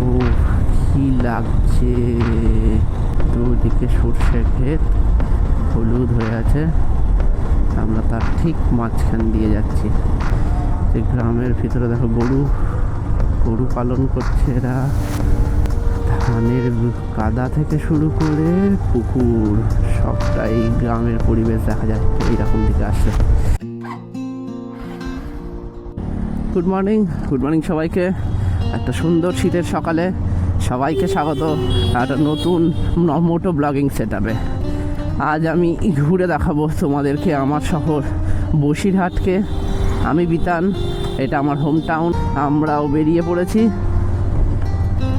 ও কি লাগছে, দুদিকে সর্ষের ক্ষেত হলুদ হয়ে আছে, আমরা তার ঠিক মাঝখান দিয়ে যাচ্ছি। যে গ্রামের ভিতরে দেখো গরু পালন করছে এরা, ধানের কাদা থেকে শুরু করে পুকুর সবটাই গ্রামের পরিবেশ দেখা যাচ্ছে এইরকম দিকে আসছে। গুড মর্নিং সবাইকে। একটা সুন্দর শীতের সকালে সবাইকে স্বাগত একটা নতুন মোটো ব্লগিং সেটআপে। আজ আমি ঘুরে দেখাবো তোমাদেরকে আমার শহর বসিরহাটকে। আমি বিতান, এটা আমার হোম টাউন। আমরাও বেরিয়ে পড়েছি,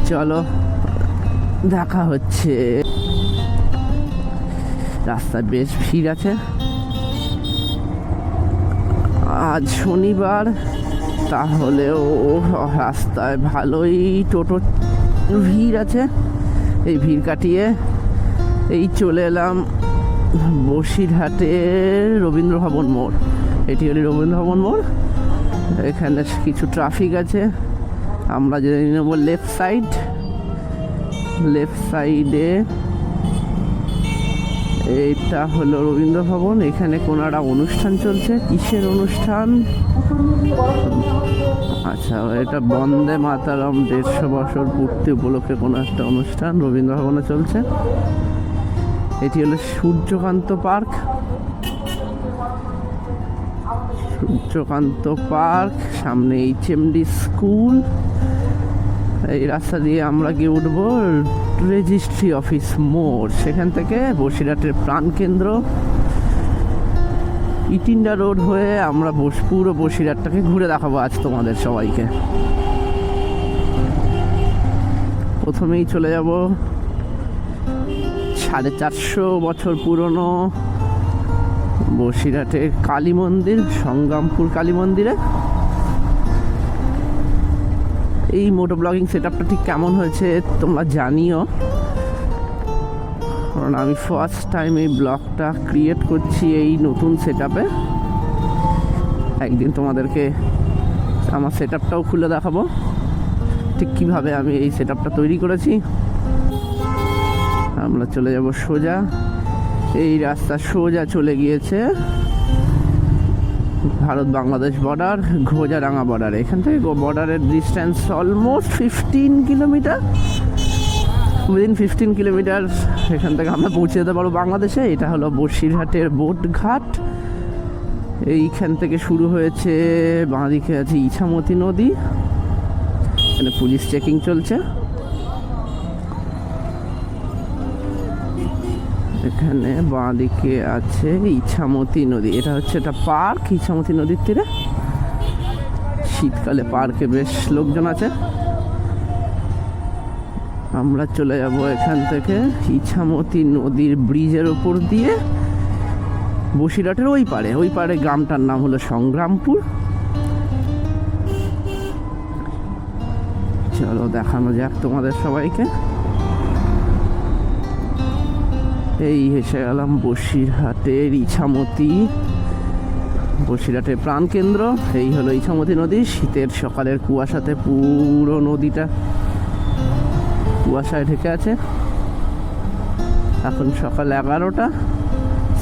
চলো দেখা হচ্ছে। রাস্তায় বেশ ভিড় আছে, আজ শনিবার, তাহলেও রাস্তায় ভালোই টোটো ভিড় আছে। এই ভিড় কাটিয়ে এই চলে এলাম বসিরহাটের রবীন্দ্র ভবন মোড়। এটি হলো রবীন্দ্র ভবন মোড়। এখানে কিছু ট্রাফিক আছে, আমরা যদি নেব লেফট সাইডে। এইটা হলো রবীন্দ্র ভবন। এখানে কোনো একটা অনুষ্ঠান চলছে। কিসের অনুষ্ঠান? আচ্ছা, এটা বন্দে মাতারাম 150 বছর পূর্তি উপলক্ষে কোনো একটা অনুষ্ঠান রবীন্দ্র ভবনে চলছে। এটি হলো সূর্যকান্ত পার্ক, সামনে HMD স্কুল। এই রাস্তা দিয়ে আমরা গিয়ে উঠবো রেজিস্ট্রি অফিস মোড়। সেখান থেকে বসিরহাটের প্রাণকেন্দ্র ইটিন্ডা রোড হয়ে আমরা পুরো বসিরহাটটাকে ঘুরে দেখাবো আজ তোমাদের সবাইকে। প্রথমেই চলে যাব 450 বছর পুরনো বসিরহাটের কালী মন্দির, সংগ্রামপুর কালী মন্দিরে। এই মোটো ব্লগিং সেটআপটা ঠিক কেমন হয়েছে তোমরা জানিও, কারণ আমি ফার্স্ট টাইম এই ব্লগটা ক্রিয়েট করছি এই নতুন সেটআপে। একদিন তোমাদেরকে আমার সেটআপটাও খুলে দেখাবো ঠিক কীভাবে আমি এই সেটআপটা তৈরি করেছি। আমরা চলে যাব সোজা, এই রাস্তা সোজা চলে গিয়েছে ভারত বাংলাদেশ বর্ডার, ঘোজারাঙ্গা বর্ডার। এখান থেকে বর্ডারের distance almost 15 kilometre. Within 15 kilometre এখান থেকে আমরা পৌঁছে যেতে পারবো বাংলাদেশে। এটা হলো বসিরহাটের বোটঘাট। এইখান থেকে শুরু হয়েছে, বাঁদিকে আছে ইছামতি নদী। এখানে পুলিশ চেকিং চলছে। এখানে বাঁদিকে আছে ইছামতি নদী। এটা হচ্ছে একটা পার্ক ইছামতি নদীর তীরে। শীতকালে পার্কে বেশ লোকজন আছে। আমরা চলে যাব এখান থেকে ইছামতি নদীর ব্রিজের ওপর দিয়ে বসিরহাটের ওই পারে গ্রামটার নাম হলো সংগ্রামপুর। চলো দেখানো যাক তোমাদের সবাইকে। এই এসে গেলাম বসিরহাটের বসিরহাটের প্রাণকেন্দ্র। এই হলো ইছামতি নদী। শীতের সকালের কুয়াশাতে পুরো নদীটা কুয়াশায় ঢেকে আছে। এখন সকাল 11টা,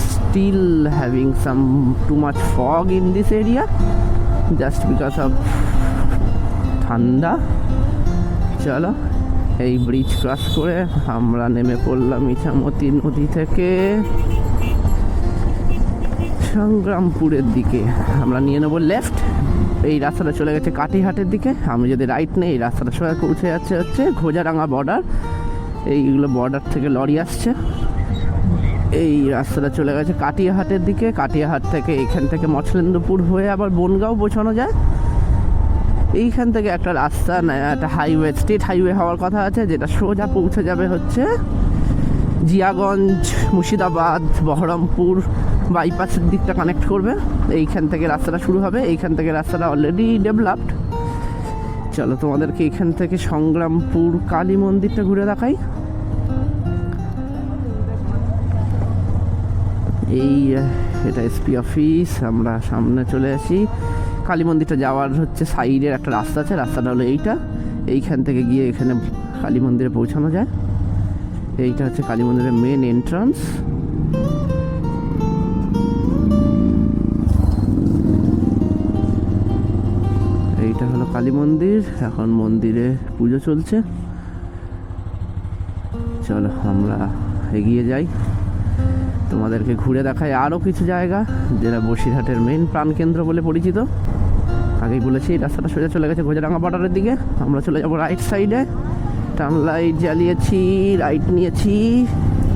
still having some too much fog in this area just because of ঠান্ডা। চলো এই ব্রিজ ক্রস করে আমরা নেমে পড়লাম ইছামতি নদী থেকে সংগ্রামপুরের দিকে। আমরা নিয়ে নেবো লেফট। এই রাস্তাটা চলে গেছে কাটিহাটের দিকে। আমি যদি রাইট নেই, এই রাস্তাটা সবাই পৌঁছে যাচ্ছে হচ্ছে ঘোজারাঙ্গা বর্ডার। এইগুলো বর্ডার থেকে লরি আসছে। এই রাস্তাটা চলে গেছে কাটিয়াহাটের দিকে। কাটিয়াহাট থেকে এখান থেকে মছলেন্দ্রপুর হয়ে আবার বনগাঁও পৌঁছানো যায়। এইখান থেকে একটা রাস্তা, একটা হাইওয়ে, স্টেট হাইওয়ে হওয়ার কথা আছে, যেটা সোজা পৌঁছে যাবে হচ্ছে জিয়াগঞ্জ, মুর্শিদাবাদ, বহরমপুর বাইপাসের দিকটা কানেক্ট করবে। এইখান থেকে রাস্তাটা শুরু হবে। এইখান থেকে রাস্তাটা অলরেডি ডেভেলপড। চলো তোমাদেরকে এখান থেকে সংগ্রামপুর কালী মন্দিরটা ঘুরে দেখাই। এটা SP অফিস। আমরা সামনে চলে আসি। কালী মন্দিরটা যাওয়ার হচ্ছে সাইডের একটা রাস্তা আছে, রাস্তাটা হলো এইটা। এইখান থেকে গিয়ে এখানে কালী মন্দিরে পৌঁছানো যায়। এইটা হচ্ছে কালী মন্দিরের মেন এন্ট্রান্স। এইটা হলো কালী মন্দির, এখন মন্দিরে পুজো চলছে। চলো আমরা এগিয়ে যাই, তোমাদেরকে ঘুরে দেখাই আরও কিছু জায়গা যেটা বসিরহাটের মেন প্রাণকেন্দ্র বলে পরিচিত। আগেই বলেছি রাস্তাটা সোজা চলে গেছে ঘোজাডাঙ্গা বর্ডারের দিকে। আমরা চলে যাবো রাইট সাইডে। টার্ন লাইট জ্বালিয়েছি, রাইট নিয়েছি,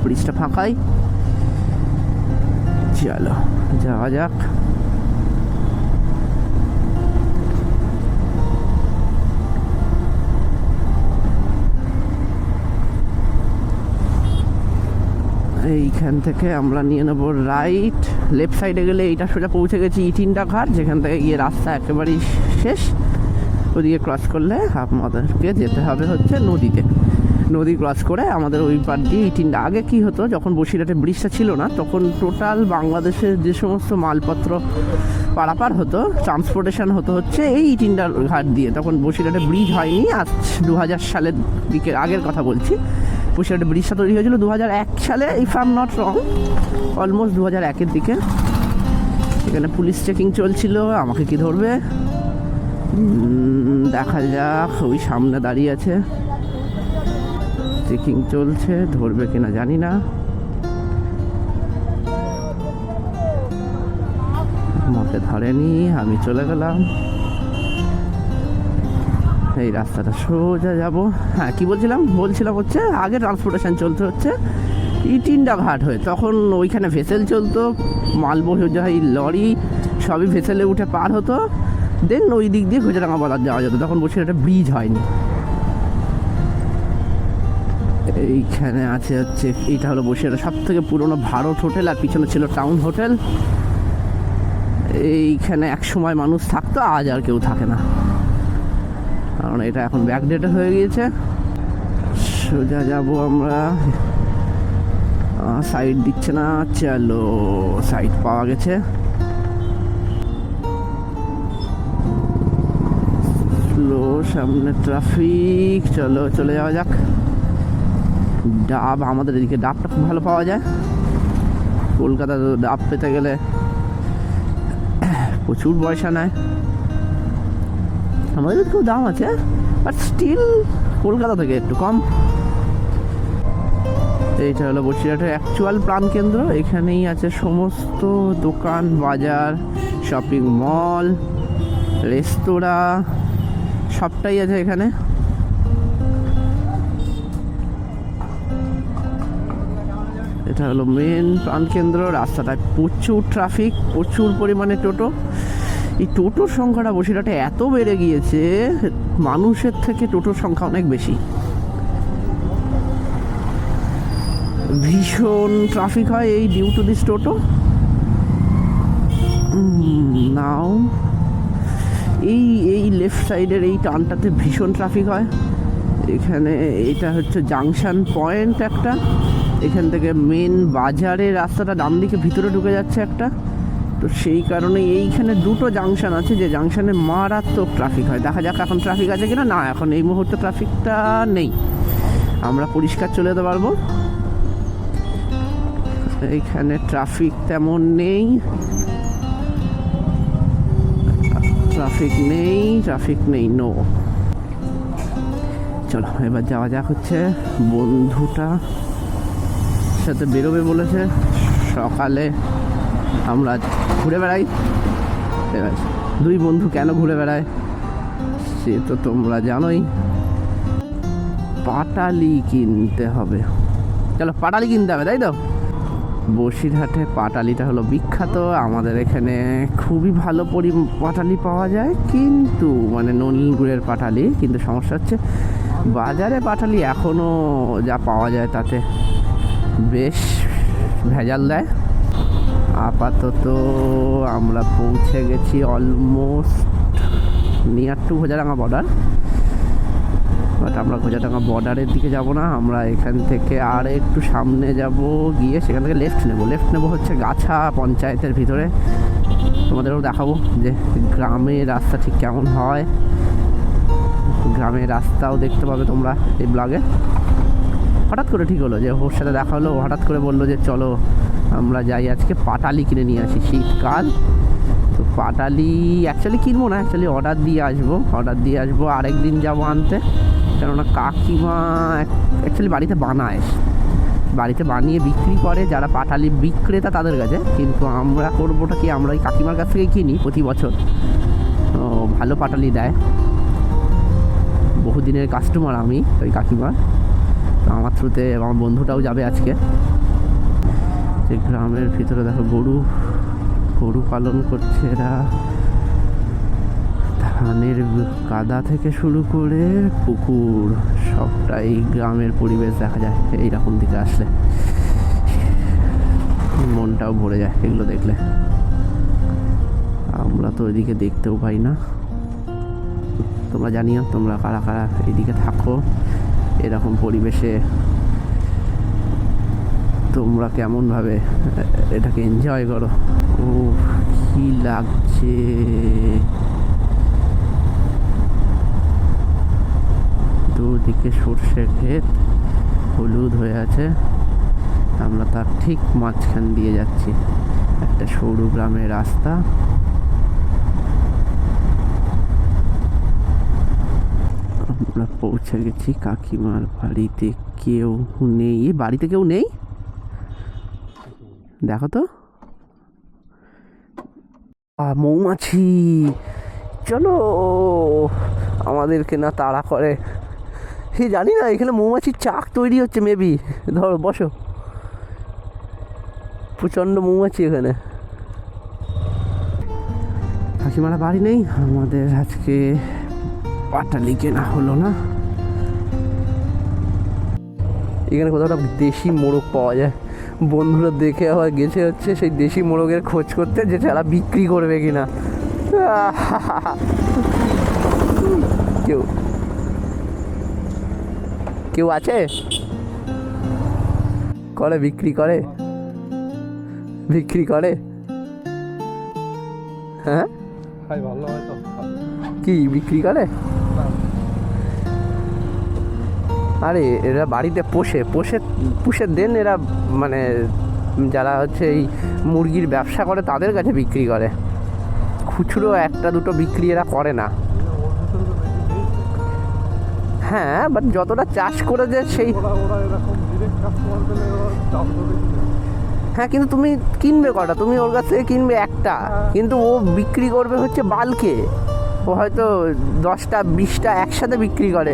ব্রিজটা ফাঁকাই। চলো যাওয়া যাক। এইখান থেকে আমরা নিয়ে নেবো রাইট। লেফট সাইডে গেলে এইটা সোজা পৌঁছে গেছি ইটিন্ডা ঘাট, যেখান থেকে গিয়ে রাস্তা একেবারেই শেষ। ওদিকে ক্রস করলে আমাদেরকে যেতে হবে হচ্ছে নদীতে। নদী ক্রস করে আমাদের ওই পার দিয়ে ইটিন্ডা। আগে কি হতো, যখন বসিরহাটে ব্রিজটা ছিল না তখন টোটাল বাংলাদেশের যে সমস্ত মালপত্র পারাপার হতো, ট্রান্সপোর্টেশন হতো হচ্ছে এই ইটিন্ডা ঘাট দিয়ে। তখন বসিরহাটে ব্রিজ হয়নি, আজ 2000 সালের দিকে আগের কথা বলছি। বসিরহাটে ব্রিজটা তৈরি হয়েছিল 2001 সালে, if I am not wrong, almost 2001-এর দিকে। এখানে পুলিশ চেকিং চলছিল, আমাকে কি ধরবে দেখা যাক। ওই সামনে দাঁড়িয়ে আছে, চেকিং চলছে, ধরবে কিনা জানি না। আমাকে ধরেনি, আমি চলে গেলাম। এই রাস্তাটা সোজা যাব। হ্যাঁ কি বলছিলাম হচ্ছে আগে ট্রান্সপোর্টেশন চলতে হচ্ছে ইটিন্ডা ঘাট হয়ে। তখন ওইখানে ভেসেল চলতো, মালবোঝাই লরি সবই ভেসেলে উঠে পার হতো। দেন ওই দিক দিয়ে ঘোজাডাঙ্গা বাজার যাওয়া যেত, তখন বসে একটা ব্রিজ হয়নি। এইখানে আছে হচ্ছে, এইটা হলো বসিরহাটের সব থেকে পুরোনো ভারত হোটেল, আর পিছনে ছিল টাউন হোটেল। এইখানে এক সময় মানুষ থাকতো, আজ আর কেউ থাকে না, কারণ এটা এখন ব্যাকডেটেড হয়ে গিয়েছে। সোজা যাব আমরা, সাইড দিচ্ছে না। চলো সাইড পাওয়া গেছে। স্লো, সামনে ট্রাফিক, চলো চলে যাওয়া যাক। ডাব, আমাদের এদিকে ডাবটা খুব ভালো পাওয়া যায়। কলকাতা তো ডাব পেতে গেলে প্রচুর পয়সা নেয়। আমাদের খুব দাম আছে, বাট স্টিল কলকাতা থেকে একটু কম। এইটা হলো বসিরহাটের অ্যাকচুয়াল প্রাণকেন্দ্র। এখানেই আছে সমস্ত দোকান, বাজার, শপিং মল, রেস্তোরাঁ, সবটাই আছে এখানে। এটা হলো মেন প্রাণকেন্দ্র। রাস্তাটায় প্রচুর ট্রাফিক, প্রচুর পরিমাণে টোটো। এই টোটোর সংখ্যাটা বসিরহাটে এত বেড়ে গিয়েছে, মানুষের থেকে টোটোর সংখ্যা অনেক বেশি। ভীষণ ট্রাফিক হয় এই ডিউ টু দিস টোটো। নাও এই লেফট সাইডের এই টার্নটাতে ভীষণ ট্রাফিক হয়। এখানে এটা হচ্ছে জাংশন পয়েন্ট একটা, এখান থেকে মেন বাজারের রাস্তাটা ডান দিকে ভিতরে ঢুকে যাচ্ছে একটা। তো সেই কারণে এইখানে দুটো জাংশন আছে, যে জাংশনে মারাত্মক ট্রাফিক হয়। দেখা যাক এখন ট্রাফিক আছে কিনা। না, এখন এই মুহূর্তে ট্রাফিকটা নেই, আমরা পরিষ্কার চলে যেতে পারবো। এইখানে ট্রাফিক তেমন নেই, ট্রাফিক নেই, নো। চলো এবার যাওয়া যাক। হচ্ছে বন্ধুটা সাথে বেরোবে বলেছে, সকালে আমরা ঘুরে বেড়াই। এবার দুই বন্ধু কেন ঘুরে বেড়ায় সে তো তোমরা জানোই। পাটালি কিনতে হবে, চলো পাটালি কিনতে হবে, তাই তো? বসিরহাটে পাটালিটা হলো বিখ্যাত। আমাদের এখানে খুবই ভালো পাটালি পাওয়া যায়, কিন্তু মানে নলিন গুড়ের পাটালি। কিন্তু সমস্যা হচ্ছে বাজারে পাটালি এখনও যা পাওয়া যায় তাতে বেশ ভেজাল দেয়। আপাতত আমরা পৌঁছে গেছি almost near to Ghojadanga border. But আমরা ঘোজাডাঙ্গা বর্ডারের দিকে যাব না, আমরা এখান থেকে আর একটু সামনে যাব, গিয়ে সেখান থেকে লেফট নেব হচ্ছে গাছা পঞ্চায়েতের ভিতরে। তোমাদেরও দেখাবো যে গ্রামের রাস্তা ঠিক কেমন হয়। গ্রামের রাস্তাও দেখতে পাবে তোমরা এই ব্লগে। হঠাৎ করে ঠিক হলো যে ওর সাথে দেখা হলো, হঠাৎ করে বললো যে চলো আমরা যাই আজকে পাটালি কিনে নিয়ে আসি, শীতকাল তো পাটালি অ্যাকচুয়ালি কিনবো না, অ্যাকচুয়ালি অর্ডার দিয়ে আসবো আরেকদিন যাবো আনতে, কেননা কাকিমা অ্যাকচুয়ালি বাড়িতে বানিয়ে বিক্রি করে যারা পাটালি বিক্রেতা তাদের কাছে, কিন্তু আমরা করবোটা কি, আমরা ওই কাকিমার কাছ থেকে কিনি প্রতি বছর, তো ভালো পাটালি দেয়, বহুদিনের কাস্টমার আমি ওই কাকিমার, তো আমার থ্রুতে আমার বন্ধুটাও যাবে আজকে। যে গ্রামের ভিতরে দেখো গরু পালন করছে এরা, ধানের কাদা থেকে শুরু করে পুকুর সবটাই গ্রামের পরিবেশ দেখা যায় এইরকম দিকে আসলে, মনটাও ভরে যায় এগুলো দেখলে। আমরা তো ওইদিকে দেখতেও পাই না, তোমরা জানিও তোমরা কারা কারা এইদিকে থাকো, এরকম পরিবেশে তোমরা কেমনভাবে এটাকে এনজয় করো। ও কি লাগছে, দুদিকে সর্ষে ক্ষেত হলুদ হয়ে আছে, আমরা তার ঠিক মাঝখান দিয়ে যাচ্ছি, একটা সরু গ্রামের রাস্তা। আমরা পৌঁছে গেছি কাকিমার বাড়িতে, কেউ নেই, বাড়িতে কেউ নেই, দেখো তো মৌমাছি, চলো আমাদেরকে না তাড়া করে, সে জানি না এখানে মৌমাছির চাক তৈরি হচ্ছে মেবি, ধরো বসো, প্রচণ্ড মৌমাছি এখানে। কাকিমারা বাড়ি নেই, আমাদের আজকে পাটালি কেনা হলো না। এখানে কোথাও একটা দেশি মোরগ পাওয়া যায়, বন্ধুরা দেখে আবার গেছে হচ্ছে সেই দেশি মোরগের খোঁজ করতে, যে যারা বিক্রি করবে কিনা। কেউ আছে করে বিক্রি করে হ্যাঁ কি বিক্রি করে? আরে এরা বাড়িতে পুষে দেন, এরা মানে যারা হচ্ছে এই মুরগির ব্যবসা করে তাদের কাছে বিক্রি করে, খুচরো একটা দুটো বিক্রি এরা করে না। হ্যাঁ বাট যতটা চাষ করে যে সেই, হ্যাঁ কিন্তু তুমি কিনবে কটা, তুমি ওর কাছ থেকে কিনবে একটা, কিন্তু ও বিক্রি করবে হচ্ছে বাল্কে, ও হয়তো 10টা 20টা একসাথে বিক্রি করে।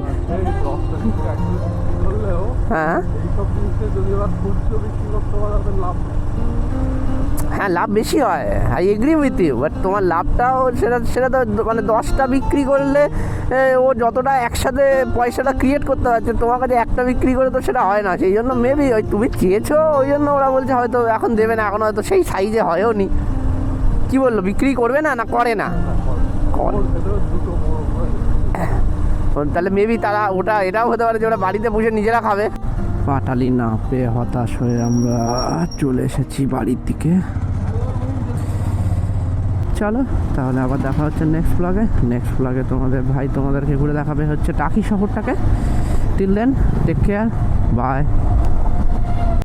হ্যাঁ হ্যাঁ লাভ বেশি হয়, I agree with you, but তোমার লাভটাও সেটা তো মানে 10টা বিক্রি করলে ও যতটা একসাথে পয়সাটা ক্রিয়েট করতে পারছে, তোমার কাছে একটা বিক্রি করে তো সেটা হয় না, সেই জন্য মেবি ওই তুমি চেয়েছো ওই জন্য ওরা বলছে হয়তো এখন দেবে না, এখন হয়তো সেই সাইজে হয়ও নি। কি বললো, বিক্রি করবে না না করে না? তাহলে মেবি তারা এটাও হতে পারে যে ওরা বাড়িতে বসে নিজেরা খাবে। পাটালি না পেয়ে হতাশ হয়ে আমরা চলে এসেছি বাড়ির দিকে। চলো তাহলে আবার দেখা হচ্ছে নেক্সট ব্লগে তোমাদেরকে ঘুরে দেখাবে হচ্ছে টাকি শহরটাকে। Till then take care, by.